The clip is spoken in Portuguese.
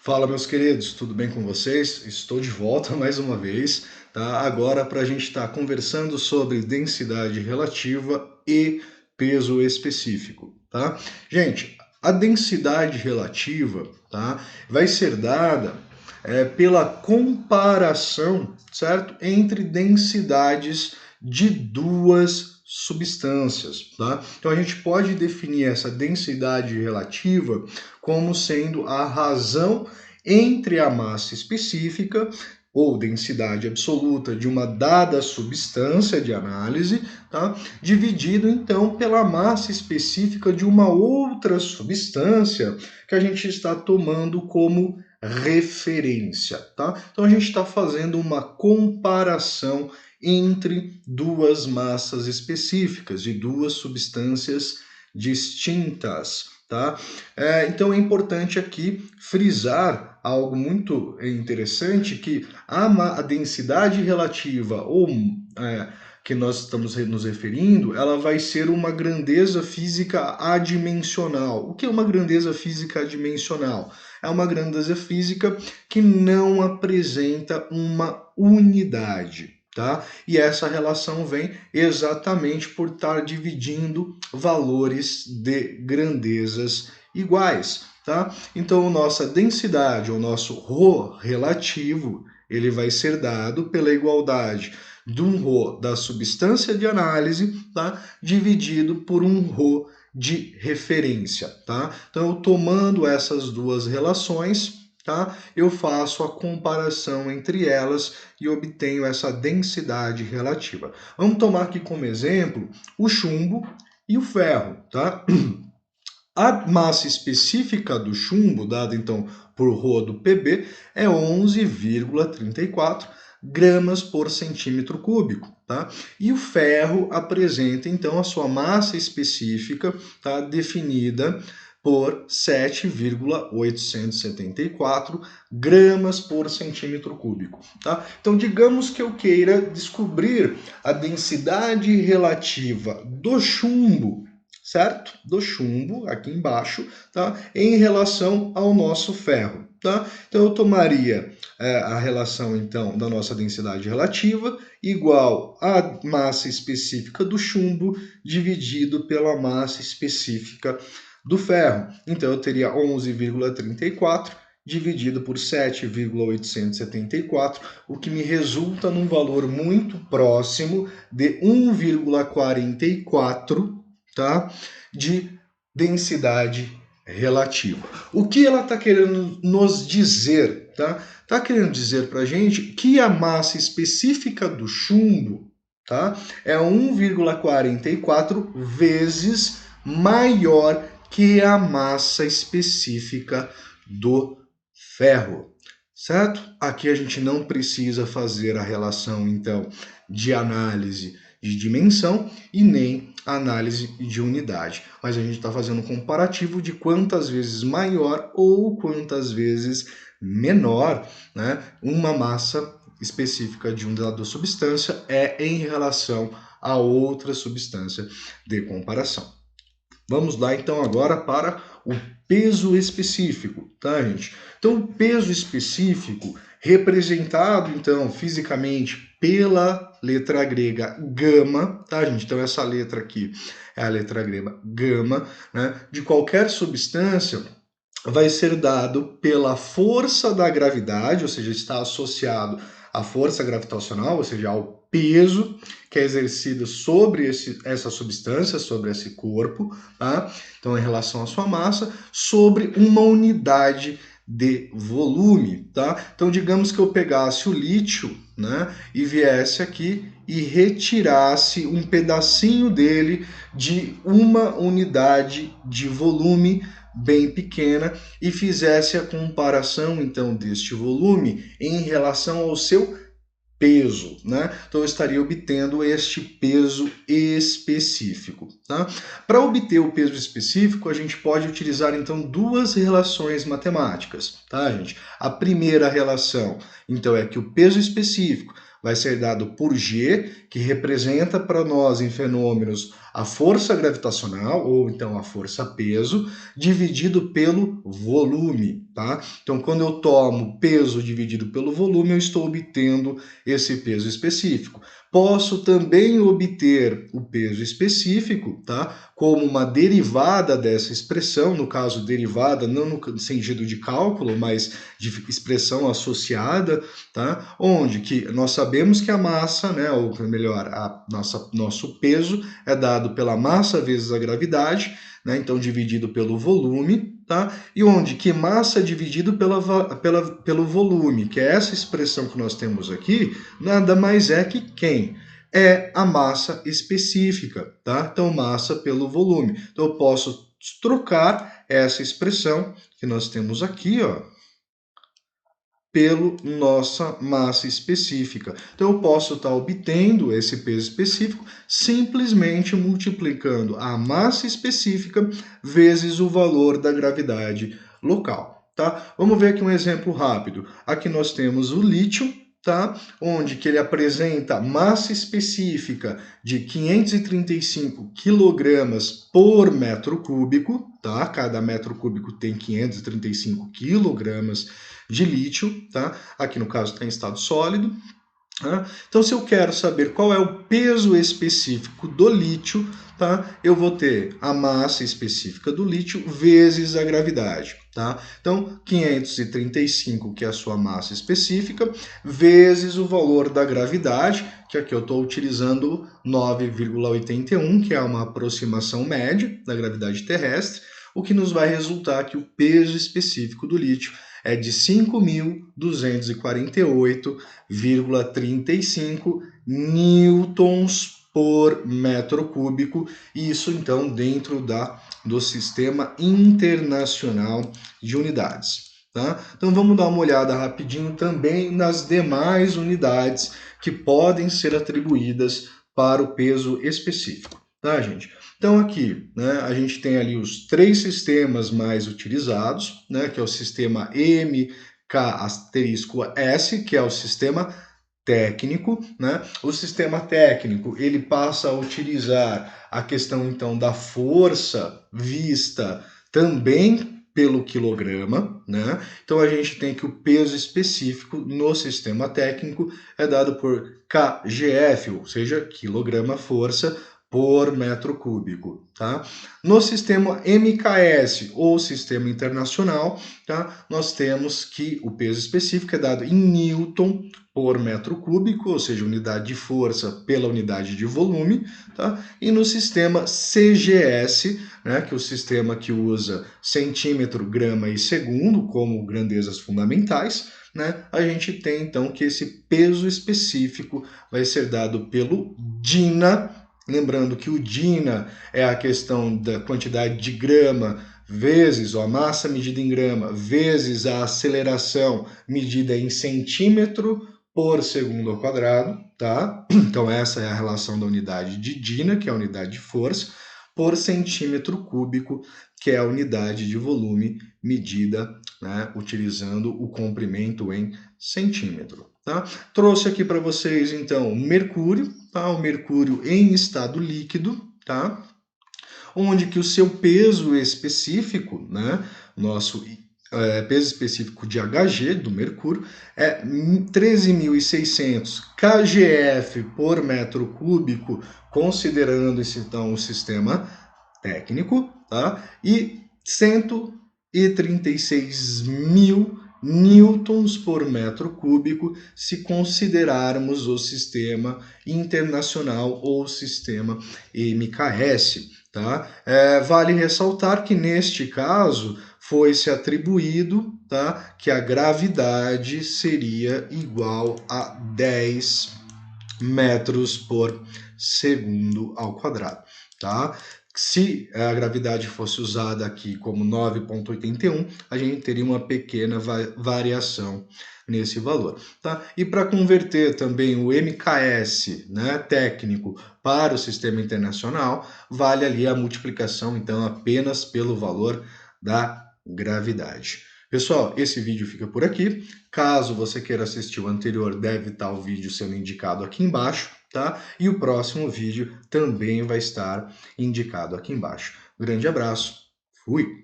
Fala, meus queridos, tudo bem com vocês? Estou de volta mais uma vez, tá? Agora para a gente estar conversando sobre densidade relativa e peso específico, tá? Gente, a densidade relativa, tá, vai ser dada pela comparação, certo? Entre densidades de duas substâncias, tá? Então a gente pode definir essa densidade relativa como sendo a razão entre a massa específica ou densidade absoluta de uma dada substância de análise, tá? Dividido então pela massa específica de uma outra substância que a gente está tomando como referência, tá? Então a gente está fazendo uma comparação entre duas massas específicas de duas substâncias distintas, tá? Então é importante aqui frisar algo muito interessante, que a densidade relativa ou que nós estamos nos referindo, ela vai ser uma grandeza física adimensional. O que é uma grandeza física adimensional? É uma grandeza física que não apresenta uma unidade. Tá? E essa relação vem exatamente por estar dividindo valores de grandezas iguais, tá? Então, nossa densidade, o nosso ρ relativo, ele vai ser dado pela igualdade de um ρ da substância de análise, tá? Dividido por um ρ de referência, tá? Então, tomando essas duas relações, tá? Eu faço a comparação entre elas e obtenho essa densidade relativa. Vamos tomar aqui como exemplo o chumbo e o ferro, tá? A massa específica do chumbo, dada então por ρ do Pb, é 11,34 gramas por centímetro cúbico, tá? E o ferro apresenta então a sua massa específica, tá, definida por 7,874 gramas por centímetro cúbico, tá? Então, digamos que eu queira descobrir a densidade relativa do chumbo, certo? Do chumbo, aqui embaixo, tá? Em relação ao nosso ferro, tá? Então, eu tomaria a relação, então, da nossa densidade relativa igual à massa específica do chumbo dividido pela massa específica do ferro. Então, eu teria 11,34 dividido por 7,874, o que me resulta num valor muito próximo de 1,44, tá, de densidade relativa. O que ela está querendo nos dizer? Tá? Está querendo dizer para a gente que a massa específica do chumbo, tá, é 1,44 vezes maior que a massa específica do ferro, certo? Aqui a gente não precisa fazer a relação, então, de análise de dimensão e nem análise de unidade, mas a gente está fazendo um comparativo de quantas vezes maior ou quantas vezes menor, né, uma massa específica de uma dada substância é em relação a outra substância de comparação. Vamos lá então agora para o peso específico, tá, gente? Então, o peso específico, representado então fisicamente pela letra grega gama, tá, gente? Então, essa letra aqui é a letra grega gama, né? De qualquer substância, vai ser dado pela força da gravidade, ou seja, está associado à força gravitacional, ou seja, ao peso que é exercido sobre essa substância, sobre esse corpo, tá? Então, em relação à sua massa, sobre uma unidade de volume, tá? Então, digamos que eu pegasse o lítio, né, e viesse aqui e retirasse um pedacinho dele de uma unidade de volume bem pequena e fizesse a comparação então deste volume em relação ao seu peso, né? Então eu estaria obtendo este peso específico, tá? Para obter o peso específico, a gente pode utilizar então duas relações matemáticas, tá, gente? A primeira relação, então, é que o peso específico vai ser dado por G, que representa para nós em fenômenos a força gravitacional, ou então a força peso, dividido pelo volume, tá? Então, quando eu tomo peso dividido pelo volume, eu estou obtendo esse peso específico. Posso também obter o peso específico, tá? Como uma derivada dessa expressão, no caso, derivada não no sentido de cálculo, mas de expressão associada, tá? Onde que nós sabemos que a massa, né, ou melhor, nosso peso é dado pela massa vezes a gravidade, né? Então dividido pelo volume, tá? E onde que massa dividido pelo volume, que é essa expressão que nós temos aqui, nada mais é que quem? É a massa específica, tá? Então massa pelo volume. Então eu posso trocar essa expressão que nós temos aqui, ó, pela nossa massa específica. Então, eu posso estar obtendo esse peso específico simplesmente multiplicando a massa específica vezes o valor da gravidade local, tá? Vamos ver aqui um exemplo rápido. Aqui nós temos o lítio, tá? Onde que ele apresenta massa específica de 535 quilogramas por metro cúbico, tá? Cada metro cúbico tem 535 quilogramas de lítio, tá? Aqui no caso está em estado sólido. Tá? Então, se eu quero saber qual é o peso específico do lítio, tá? Eu vou ter a massa específica do lítio vezes a gravidade. Tá? Então, 535, que é a sua massa específica, vezes o valor da gravidade, que aqui eu estou utilizando 9,81, que é uma aproximação média da gravidade terrestre, o que nos vai resultar que o peso específico do lítio é de 5.248,35 newtons por metro cúbico, isso então dentro do Sistema Internacional de Unidades. Tá? Então vamos dar uma olhada rapidinho também nas demais unidades que podem ser atribuídas para o peso específico, tá, gente? Então aqui, né, a gente tem ali os 3 sistemas mais utilizados, né, que é o sistema MK**S, que é o sistema técnico, né? O sistema técnico, ele passa a utilizar a questão então da força vista também pelo quilograma, né? Então a gente tem que o peso específico no sistema técnico é dado por kgf, ou seja, quilograma força por metro cúbico, tá? No sistema MKS ou sistema internacional, tá? Nós temos que o peso específico é dado em newton por metro cúbico, ou seja, unidade de força pela unidade de volume, tá? E no sistema CGS, né, que é o sistema que usa centímetro, grama e segundo como grandezas fundamentais, né, a gente tem então que esse peso específico vai ser dado pelo DINA. Lembrando que o DINA é a questão da quantidade de grama vezes a massa medida em grama vezes a aceleração medida em centímetro por segundo ao quadrado, tá? Então essa é a relação da unidade de DINA, que é a unidade de força, por centímetro cúbico, que é a unidade de volume medida, né, utilizando o comprimento em centímetro. Tá? Trouxe aqui para vocês, então, o mercúrio, tá? O mercúrio em estado líquido, tá? Onde que o seu peso específico, né, nosso peso específico de Hg, do mercúrio, é 13.600 kgf por metro cúbico, considerando esse, então, o sistema técnico, tá? E 136.000 newtons por metro cúbico, se considerarmos o sistema internacional ou sistema MKS. Tá? Vale ressaltar que neste caso foi-se atribuído, tá, que a gravidade seria igual a 10 metros por segundo ao quadrado. Tá? Se a gravidade fosse usada aqui como 9,81, a gente teria uma pequena variação nesse valor. Tá? E para converter também o MKS, né, técnico para o sistema internacional, vale ali a multiplicação, então, apenas pelo valor da gravidade. Pessoal, esse vídeo fica por aqui. Caso você queira assistir o anterior, deve estar o vídeo sendo indicado aqui embaixo, tá? E o próximo vídeo também vai estar indicado aqui embaixo. Grande abraço, fui!